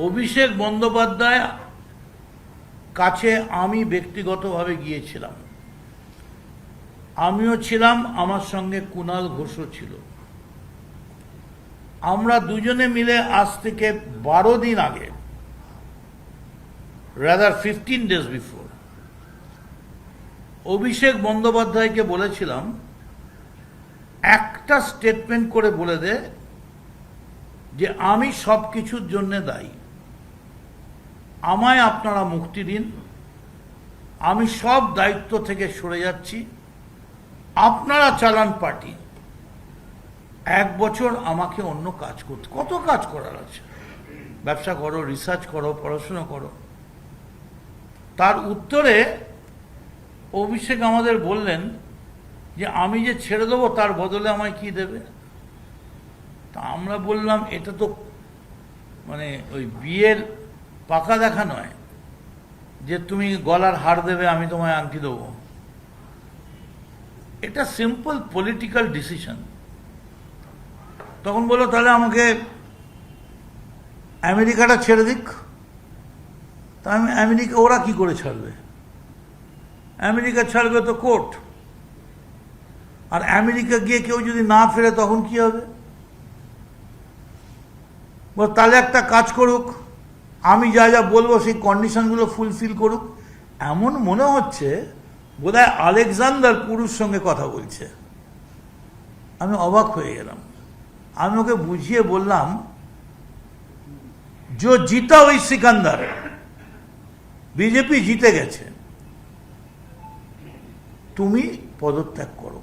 অভিষেক বন্দ্যোপাধ্যায় কাছে আমি ব্যক্তিগতভাবে গিয়েছিলাম। আমিও ছিলাম, আমার সঙ্গে কুণাল ঘোষও ছিল। আমরা দুজনে মিলে আজ থেকে 12 দিন আগে, রাদার 15 days বিফোর, অভিষেক বন্দ্যোপাধ্যায়কে বলেছিলাম একটা স্টেটমেন্ট করে বলে দে যে আমি সব কিছুর জন্য দায়ী, আমায় আপনারা মুক্তি দিন, আমি সব দায়িত্ব থেকে সরে যাচ্ছি, আপনারা চালান পার্টি, 1 বছর আমাকে অন্য কাজ করতে, কত কাজ করার আছে, ব্যবসা করো, রিসার্চ করো, পড়াশোনা করো। তার উত্তরে অভিষেক আমাদের বললেন যে আমি যে ছেড়ে দেবো তার বদলে আমায় কি দেবে। তা আমরা বললাম এটা তো মানে ওই বিয়ের পাকা দেখা নয় যে তুমি গলার হার দেবে আমি তোমায় আংটি দেবো। এটা সিম্পল পলিটিক্যাল ডিসিশন। তখন বললো তাহলে আমাকে আমেরিকাটা ছেড়ে দিক। তা আমি আমেরিকা, ওরা কি করে ছাড়বে? আমেরিকা ছাড়বে তো কোর্ট, আর আমেরিকা গিয়ে কেউ যদি না ফেরে তখন কি হবে? তাহলে একটা কাজ করুক, আমি যা যা বলবো সেই কন্ডিশনগুলো ফুলফিল করুক। এমন মনে হচ্ছে বোধহয় আলেকজান্ডার পুরুষ সঙ্গে কথা বলছে। আমি অবাক হয়ে গেলাম। আমি ওকে বুঝিয়ে বললাম যে জিতা ওই সিকান্দার, বিজেপি জিতে গেছে, তুমি পদত্যাগ করো।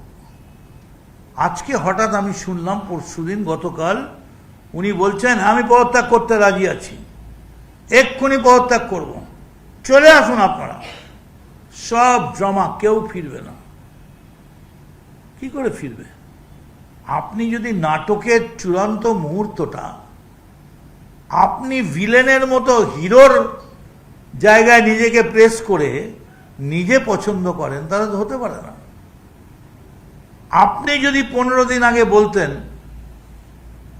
আজকে হঠাৎ আমি শুনলাম, পরশুদিন গতকাল উনি বলছেন আমি পদত্যাগ করতে রাজি আছি, এক্ষুনি পদত্যাগ করব, চলে আসুন আপনারা। সব জমা, কেউ ফিরবে না। কি করে ফিরবে? আপনি যদি নাটকের চূড়ান্ত মুহূর্তটা আপনি ভিলেনের মতো হিরোর জায়গায় নিজেকে প্রেস করে নিজে পছন্দ করেন, তাহলে তো হতে পারে না। আপনি যদি 15 দিন আগে বলতেন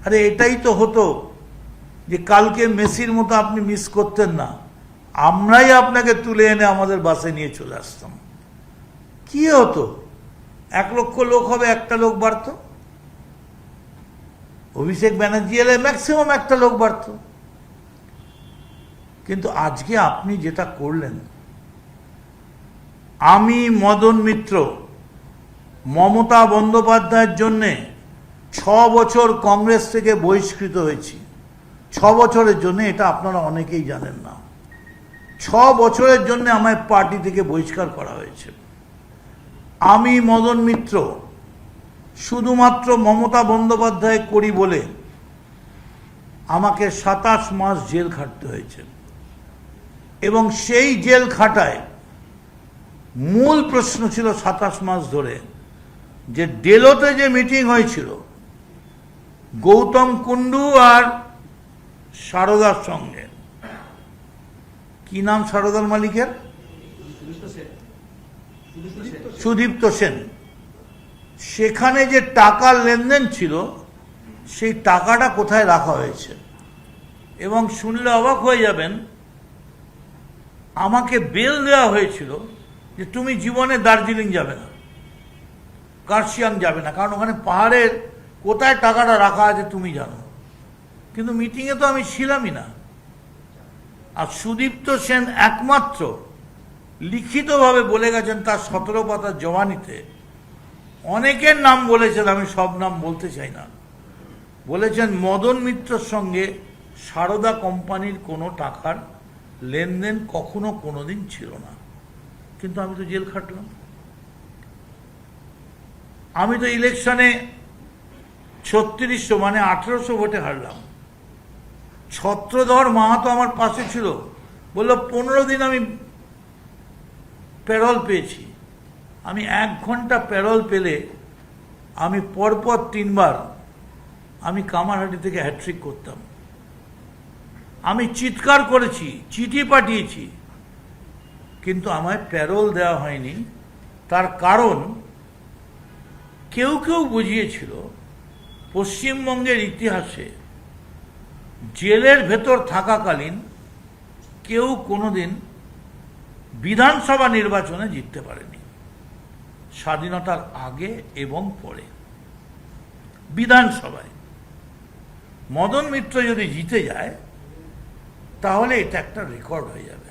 আরে এটাই তো হতো যে কালকে মেসির মতো আপনি মিস করতেন না, আমরাই আপনাকে তুলে এনে আমাদের বাসে নিয়ে চলে আসতাম, কি হতো? 1 লক্ষ লোক হবে, একটা লোক বাড়তো। অভিষেক ব্যানার্জি এলে ম্যাক্সিমাম একটা লোক বাড়তো। কিন্তু আজকে আপনি যেটা করলেন, আমি মদন মিত্র মমতা বন্দ্যোপাধ্যায়ের জন্যে 6 বছর কংগ্রেস থেকে বহিষ্কৃত হয়েছি। 6 বছরের জন্য, এটা আপনারা অনেকেই জানেন না। 6 বছরের জন্য আমায় পার্টি থেকে বহিষ্কার করা হয়েছে। আমি মদন মিত্র শুধুমাত্র মমতা বন্দ্যোপাধ্যায় করি বলে আমাকে 27 মাস জেল খাটতে হয়েছে। এবং সেই জেল খাটায় মূল প্রশ্ন ছিল 27 মাস ধরে যে ডেলোতে যে মিটিং হয়েছিল গৌতম কুন্ডু আর সারদার সঙ্গে, কি নাম সারদার মালিকের? সুদীপ্ত সেন। সেখানে যে টাকার লেনদেন ছিল সেই টাকাটা কোথায় রাখা হয়েছে। এবং শুনলে অবাক হয়ে যাবেন, আমাকে বেল দেওয়া হয়েছিল যে তুমি জীবনে দার্জিলিং যাবে না, কার্শিয়াং যাবে না, কারণ ওখানে পাহাড়ের কোথায় টাকাটা রাখা আছে তুমি জানো। কিন্তু মিটিংয়ে তো আমি ছিলামই না। আর সুদীপ্ত সেন একমাত্র লিখিতভাবে বলে গেছেন তার 17 পাতার জবানিতে, অনেকের নাম বলেছেন, আমি সব নাম বলতে চাই না, বলেছেন মদন মিত্রর সঙ্গে সারদা কোম্পানির কোনো টাকার লেনদেন কখনো কোনোদিন ছিল না। কিন্তু আমি তো জেল খাটলাম। আমি তো ইলেকশনে 3600 মানে 1800 ভোটে হারলাম। ছত্রধর মাহাতো আমার পাশে ছিল, বলল 15 দিন আমি প্যারোল পেয়েছি। আমি 1 ঘন্টা প্যারোল পেলে আমি পরপর 3 বার আমি কামারহাটি থেকে হ্যাট্রিক করতাম। আমি চিৎকার করেছি, চিঠি পাঠিয়েছি, কিন্তু আমায় প্যারোল দেওয়া হয়নি। তার কারণ কেউ কেউ বুঝিয়েছিল পশ্চিমবঙ্গের ইতিহাসে জেলের ভেতর থাকাকালীন কেউ কোনোদিন বিধানসভা নির্বাচনে জিততে পারেনি, স্বাধীনতার আগে এবং পরে। বিধানসভায় মদন মিত্র যদি জিতে যায় তাহলে এটা একটা রেকর্ড হয়ে যাবে।